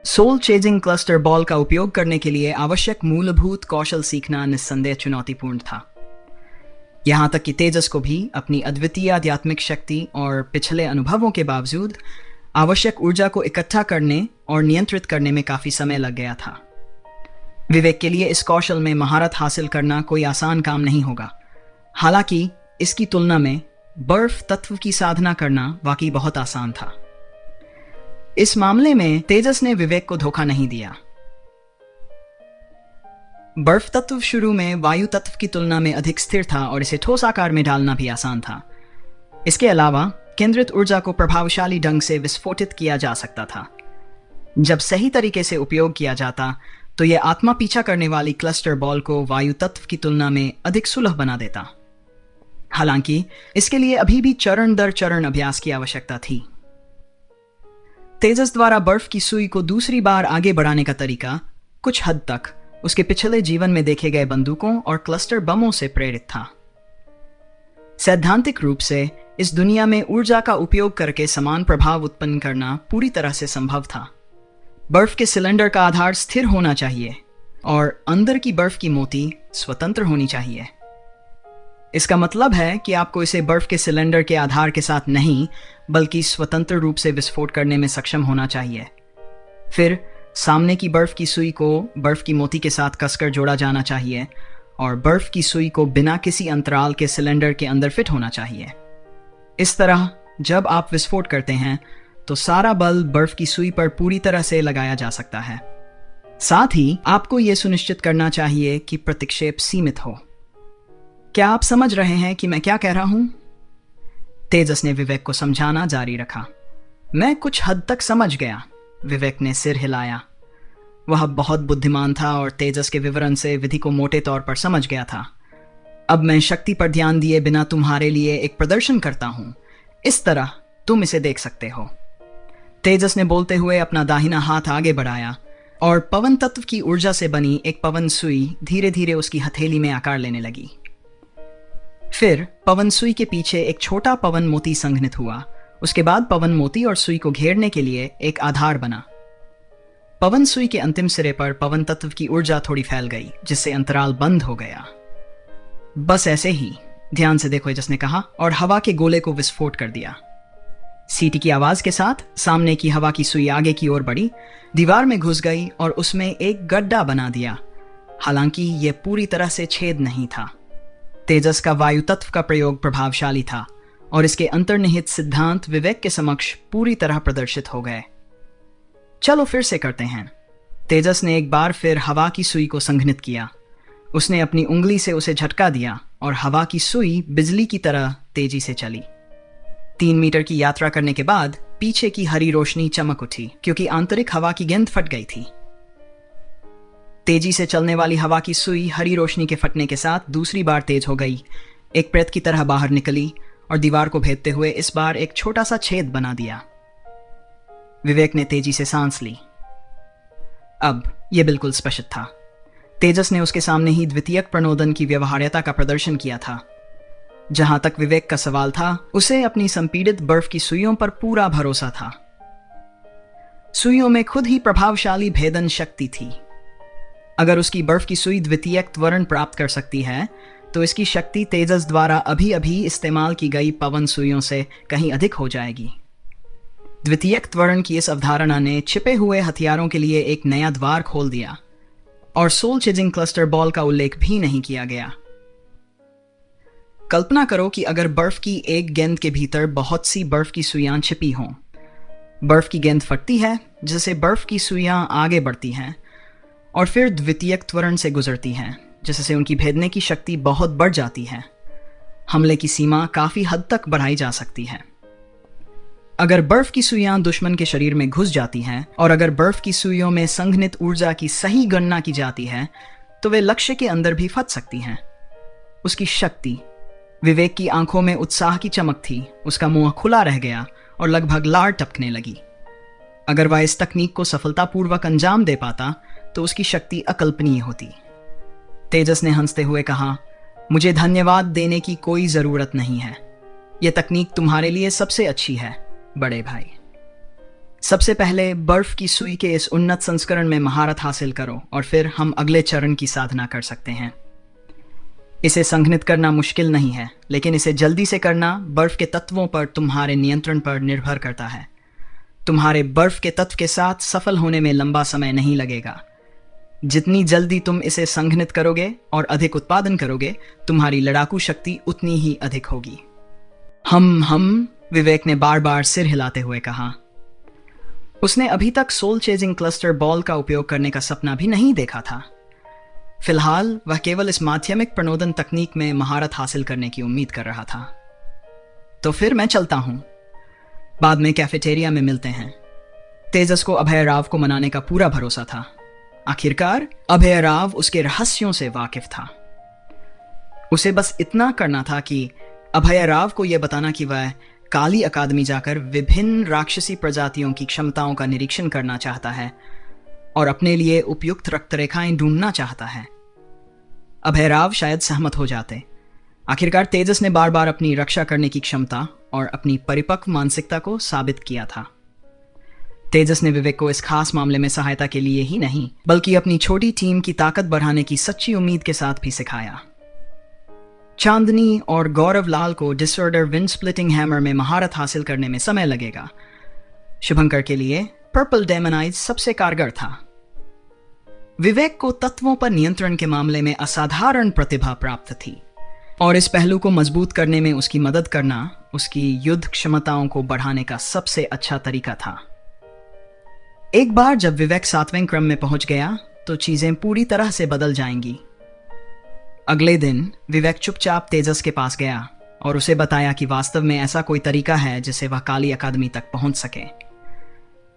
Soul chasing cluster ball का उपयोग करने के लिए आवश्यक मूलभूत कौशल सीखना निस्संदेह चुनौतीपूर्ण था। यहाँ तक कि तेजस को भी अपनी अद्वितीय आध्यात्मिक शक्ति और पिछले अनुभवों के बावजूद आवश्यक ऊर्जा को इकट्ठा करने और नियंत्रित करने में काफी समय लग गया था। विवेक के लिए इस कौशल में महारत हासिल करना कोई आसान काम नहीं होगा। हालांकि इसकी तुलना में बर्फ तत्व की साधना करना वाकई बहुत आसान था। इस मामले में तेजस ने विवेक को धोखा नहीं दिया। बर्फ तत्व शुरू में वायु तत्व की तुलना में अधिक स्थिर था और इसे ठोस आकार में डालना भी आसान था। इसके अलावा केंद्रित ऊर्जा को प्रभावशाली ढंग से विस्फोटित किया जा सकता था। जब सही तरीके से उपयोग किया जाता तो यह आत्मा पीछा करने वाली क्लस्टर बॉल को वायु तत्व की तुलना में अधिक सुलभ बना देता। हालांकि इसके लिए अभी भी चरण दर चरण अभ्यास की आवश्यकता थी। तेजस द्वारा बर्फ की सुई को दूसरी बार आगे बढ़ाने का तरीका कुछ हद तक उसके पिछले जीवन में देखे गए बंदूकों और क्लस्टर बमों से प्रेरित था। सैद्धांतिक रूप से इस दुनिया में ऊर्जा का उपयोग करके समान प्रभाव उत्पन्न करना पूरी तरह से संभव था। बर्फ के सिलेंडर का आधार स्थिर होना चाहिए और अंदर की बर्फ की मोती स्वतंत्र होनी चाहिए। इसका मतलब है कि आपको इसे बर्फ के सिलेंडर के आधार के साथ नहीं बल्कि स्वतंत्र रूप से विस्फोट करने में सक्षम होना चाहिए। फिर सामने की बर्फ की सुई को बर्फ की मोती के साथ कसकर जोड़ा जाना चाहिए और बर्फ की सुई को बिना किसी अंतराल के सिलेंडर के अंदर फिट होना चाहिए। इस तरह जब आप विस्फोट करते हैं तो सारा बल बर्फ की सुई पर पूरी तरह से लगाया जा सकता है। साथ ही आपको यह सुनिश्चित करना चाहिए कि प्रतिक्षेप सीमित हो। क्या आप समझ रहे हैं कि मैं क्या कह रहा हूं? तेजस ने विवेक को समझाना जारी रखा। मैं कुछ हद तक समझ गया, विवेक ने सिर हिलाया। वह बहुत बुद्धिमान था और तेजस के विवरण से विधि को मोटे तौर पर समझ गया था। अब मैं शक्ति पर ध्यान दिए बिना तुम्हारे लिए एक प्रदर्शन करता हूं। इस तरह तुम इसे देख सकते हो। तेजस ने बोलते हुए अपना दाहिना हाथ आगे बढ़ाया और पवन तत्व की ऊर्जा से बनी एक पवन सुई धीरे धीरे उसकी हथेली में आकार लेने लगी। फिर पवन सुई के पीछे एक छोटा पवन मोती संघनित हुआ। उसके बाद पवन मोती और सुई को घेरने के लिए एक आधार बना। पवन सुई के अंतिम सिरे पर पवन तत्व की ऊर्जा थोड़ी फैल गई, जिससे अंतराल बंद हो गया। बस ऐसे ही, ध्यान से देखो, जिसने कहा, और हवा के गोले को विस्फोट कर दिया। सीटी की आवाज के साथ सामने की हवा की सुई आगे की ओर बढ़ी, दीवार में घुस गई और उसमें एक गड्ढा बना दिया। हालांकि यह पूरी तरह से छेद नहीं था। तेजस का वायु तत्व का प्रयोग प्रभावशाली था और इसके अंतर्निहित सिद्धांत विवेक के समक्ष पूरी तरह प्रदर्शित हो गए। चलो फिर से करते हैं। तेजस ने एक बार फिर हवा की सुई को संघनित किया। उसने अपनी उंगली से उसे झटका दिया और हवा की सुई बिजली की तरह तेजी से चली। 3 मीटर की यात्रा करने के बाद पीछे की हरी रोशनी चमक उठी क्योंकि आंतरिक हवा की गेंद फट गई थी। तेजी से चलने वाली हवा की सुई हरी रोशनी के फटने के साथ दूसरी बार तेज हो गई, एक प्रेत की तरह बाहर निकली और दीवार को भेदते हुए इस बार एक छोटा सा छेद बना दिया। विवेक ने तेजी से सांस ली। अब यह बिल्कुल स्पष्ट था। तेजस ने उसके सामने ही द्वितीयक प्रणोदन की व्यवहार्यता का प्रदर्शन किया था। जहां तक विवेक का सवाल था, उसे अपनी संपीड़ित बर्फ की सुइयों पर पूरा भरोसा था। सुइयों में खुद ही प्रभावशाली भेदन शक्ति थी। अगर उसकी बर्फ की सुई द्वितीयक त्वरण प्राप्त कर सकती है तो इसकी शक्ति तेजस द्वारा अभी अभी इस्तेमाल की गई पवन सुइयों से कहीं अधिक हो जाएगी। द्वितीयक त्वरण की इस अवधारणा ने छिपे हुए हथियारों के लिए एक नया द्वार खोल दिया और सोल चेजिंग क्लस्टर बॉल का उल्लेख भी नहीं किया गया। कल्पना करो कि अगर बर्फ की एक गेंद के भीतर बहुत सी बर्फ की सुइयां छिपी हों। बर्फ की गेंद फटती है, जिससे बर्फ की सुइयां आगे बढ़ती हैं और फिर द्वितीयक त्वरण से गुजरती हैं, जिससे उनकी भेदने की शक्ति बहुत बढ़ जाती है। हमले की सीमा काफी हद तक बढ़ाई जा सकती है। अगर बर्फ की सुइयां दुश्मन के शरीर में घुस जाती हैं और अगर बर्फ की सुइयों में संघनित ऊर्जा की सही गणना की जाती है तो वे लक्ष्य के अंदर भी फंस सकती हैं। उसकी शक्ति। विवेक की आंखों में उत्साह की चमक थी। उसका मुंह खुला रह गया और लगभग लार टपकने लगी। अगर वह इस तकनीक को सफलतापूर्वक अंजाम दे पाता तो उसकी शक्ति अकल्पनीय होती। तेजस ने हंसते हुए कहा, मुझे धन्यवाद देने की कोई जरूरत नहीं है। यह तकनीक तुम्हारे लिए सबसे अच्छी है, बड़े भाई। सबसे पहले बर्फ की सुई के इस उन्नत संस्करण में महारत हासिल करो और फिर हम अगले चरण की साधना कर सकते हैं। इसे संघनित करना मुश्किल नहीं है, लेकिन इसे जल्दी से करना बर्फ के तत्वों पर तुम्हारे नियंत्रण पर निर्भर करता है। तुम्हारे बर्फ के तत्व के साथ सफल होने में लंबा समय नहीं लगेगा। जितनी जल्दी तुम इसे संघनित करोगे और अधिक उत्पादन करोगे, तुम्हारी लड़ाकू शक्ति उतनी ही अधिक होगी। हम विवेक ने बार बार सिर हिलाते हुए कहा। उसने अभी तक सोल चेजिंग क्लस्टर बॉल का उपयोग करने का सपना भी नहीं देखा था। फिलहाल वह केवल इस माध्यमिक प्रणोदन तकनीक में महारत हासिल करने की उम्मीद कर रहा था। तो फिर मैं चलता हूं, बाद में कैफेटेरिया में मिलते हैं। तेजस को अभय राव को मनाने का पूरा भरोसा था। आखिरकार अभय राव उसके रहस्यों से वाकिफ था। उसे बस इतना करना था कि अभय राव को यह बताना कि वह काली अकादमी जाकर विभिन्न राक्षसी प्रजातियों की क्षमताओं का निरीक्षण करना चाहता है और अपने लिए उपयुक्त रक्तरेखाएं ढूंढना चाहता है। अभय राव शायद सहमत हो जाते। आखिरकार तेजस ने बार बार अपनी रक्षा करने की क्षमता और अपनी परिपक्व मानसिकता को साबित किया था। तेजस ने विवेक को इस खास मामले में सहायता के लिए ही नहीं, बल्कि अपनी छोटी टीम की ताकत बढ़ाने की सच्ची उम्मीद के साथ भी सिखाया। चांदनी और गौरव लाल को डिसऑर्डर विंड स्प्लिटिंग हैमर में महारत हासिल करने में समय लगेगा। शुभंकर के लिए पर्पल डेमोनाइज सबसे कारगर था। विवेक को तत्वों पर नियंत्रण के मामले में असाधारण प्रतिभा प्राप्त थी और इस पहलू को मजबूत करने में उसकी मदद करना उसकी युद्ध क्षमताओं को बढ़ाने का सबसे अच्छा तरीका था। एक बार जब विवेक 7वें क्रम में पहुंच गया तो चीजें पूरी तरह से बदल जाएंगी। अगले दिन विवेक चुपचाप तेजस के पास गया और उसे बताया कि वास्तव में ऐसा कोई तरीका है जिससे वह काली अकादमी तक पहुंच सके।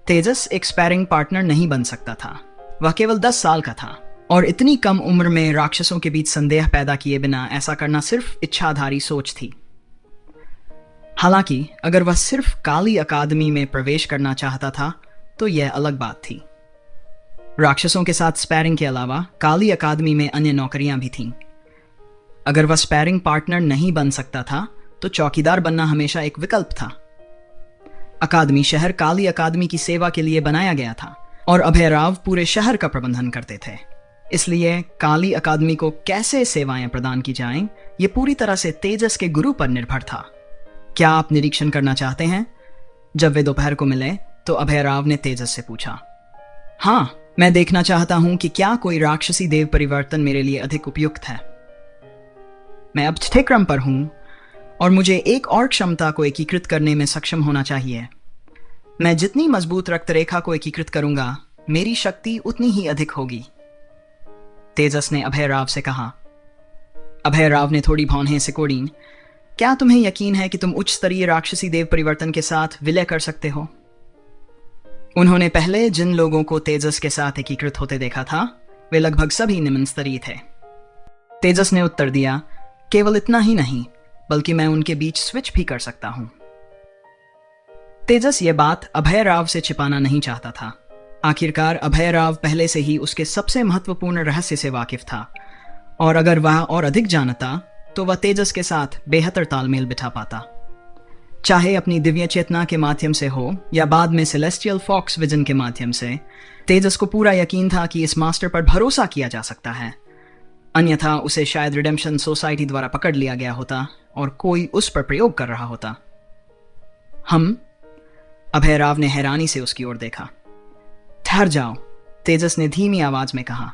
तेजस एक स्पैरिंग पार्टनर नहीं बन सकता था। वह केवल 10 साल का था और इतनी कम उम्र में राक्षसों के बीच संदेह पैदा किए बिना ऐसा करना सिर्फ इच्छाधारी सोच थी। हालांकि अगर वह सिर्फ काली अकादमी में प्रवेश करना चाहता था तो यह अलग बात थी। राक्षसों के साथ स्पैरिंग के अलावा काली अकादमी में अन्य नौकरियां भी थीं। अगर वह स्पैरिंग पार्टनर नहीं बन सकता था तो चौकीदार बनना हमेशा एक विकल्प था। अकादमी शहर काली अकादमी की सेवा के लिए बनाया गया था और अभय राव पूरे शहर का प्रबंधन करते थे। इसलिए काली अकादमी को कैसे सेवाएं प्रदान की जाएं, ये पूरी तरह से तेजस के गुरु पर निर्भर था। क्या आप निरीक्षण करना चाहते हैं? जब वे दोपहर को मिले तो अभय राव ने तेजस से पूछा। हाँ, मैं देखना चाहता हूं कि क्या कोई राक्षसी देव परिवर्तन मेरे लिए अधिक उपयुक्त है। मैं अब 6 क्रम पर हूं और मुझे एक और क्षमता को एकीकृत करने में सक्षम होना चाहिए। मैं जितनी मजबूत रक्तरेखा को एकीकृत करूंगा, मेरी शक्ति उतनी ही अधिक होगी। तेजस ने अभय राव से कहा। अभय राव ने थोड़ी भौंहें सिकोड़ी। क्या तुम्हें यकीन है कि तुम उच्च स्तरीय राक्षसी देव परिवर्तन के साथ विलय कर सकते हो? उन्होंने पहले जिन लोगों को तेजस के साथ एकीकृत होते देखा था, वे लगभग सभी निम्न स्तरीय थे। तेजस ने उत्तर दिया, केवल इतना ही नहीं, बल्कि मैं उनके बीच स्विच भी कर सकता हूं। तेजस ये बात अभय राव से छिपाना नहीं चाहता था। आखिरकार अभय राव पहले से ही उसके सबसे महत्वपूर्ण रहस्य से वाकिफ था और अगर वह और अधिक जानता तो वह तेजस के साथ बेहतर तालमेल बिठा पाता। चाहे अपनी दिव्य चेतना के माध्यम से हो या बाद में सेलेस्टियल फॉक्स विजन के माध्यम से, तेजस को पूरा यकीन था कि इस मास्टर पर भरोसा किया जा सकता है। अन्यथा उसे शायद रिडेम्पशन सोसाइटी द्वारा पकड़ लिया गया होता और कोई उस पर प्रयोग कर रहा होता। अभय राव ने हैरानी से उसकी ओर देखा। ठहर जाओ, तेजस ने धीमी आवाज में कहा।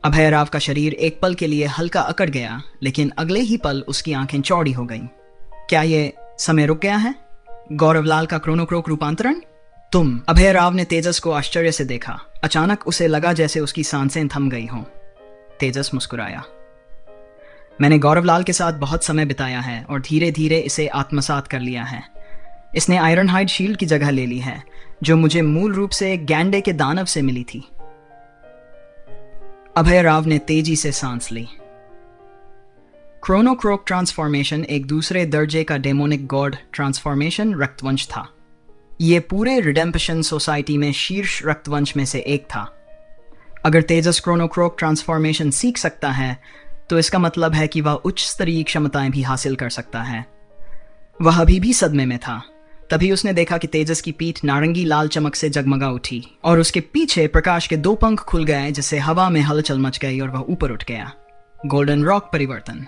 अभय राव का शरीर एक पल के लिए हल्का अकड़ गया, लेकिन अगले ही पल उसकी आंखें चौड़ी हो गईं। क्या ये समय रुक गया है? गौरवलाल का क्रोनोक्रोक रूपांतरण? तुम? अभय राव ने तेजस को आश्चर्य से देखा। अचानक उसे लगा जैसे उसकी सांसें थम गई हों। तेजस मुस्कुराया। मैंने गौरवलाल के साथ बहुत समय बिताया है और धीरे धीरे इसे आत्मसात कर लिया है। इसने आयरनहाइड शील्ड की जगह ले ली है, जो मुझे मूल रूप से गैंडे के दानव से मिली थी। अभय राव ने तेजी से सांस ली। क्रोनोक्रोक ट्रांसफॉर्मेशन एक दूसरे दर्जे का डेमोनिक गॉड ट्रांसफॉर्मेशन रक्तवंश था। यह पूरे रिडेम्पशन सोसाइटी में शीर्ष रक्तवंश में से एक था। अगर तेजस क्रोनोक्रोक ट्रांसफॉर्मेशन सीख सकता है तो इसका मतलब है कि वह उच्च स्तरीय क्षमताएं भी हासिल कर सकता है। वह अभी भी सदमे में था तभी उसने देखा कि तेजस की पीठ नारंगी लाल चमक से जगमगा उठी और उसके पीछे प्रकाश के 2 पंख खुल गए, जिससे हवा में हलचल मच गई और वह ऊपर उठ गया। गोल्डन रॉक परिवर्तन।